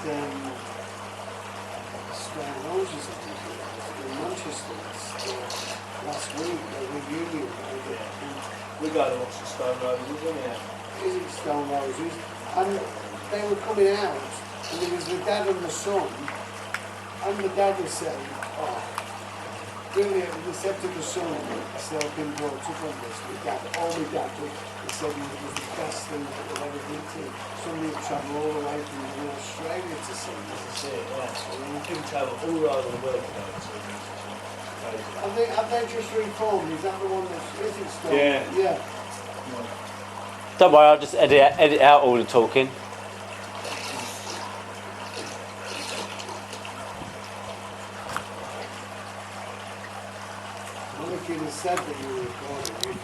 Stone Roses, I think it was, in Manchester last week, the reunion. We go to watch the Stone Roses, didn't we? Is it Stone Roses? And they were coming out, and there was the dad and the son, and the dad was saying, oh, brilliant, and they said to the son, so I've been brought up on this, my dad, he said it was the best thing that they've ever been to. Somebody would travel all the way from Australia to see this. That's it, yeah. So we can travel all over the world to go and see this. Have they just reformed? Is that the one that's, is it still? Yeah. Don't worry, I'll just edit out all the talking. Well, if you'd have said that you were recording, you'd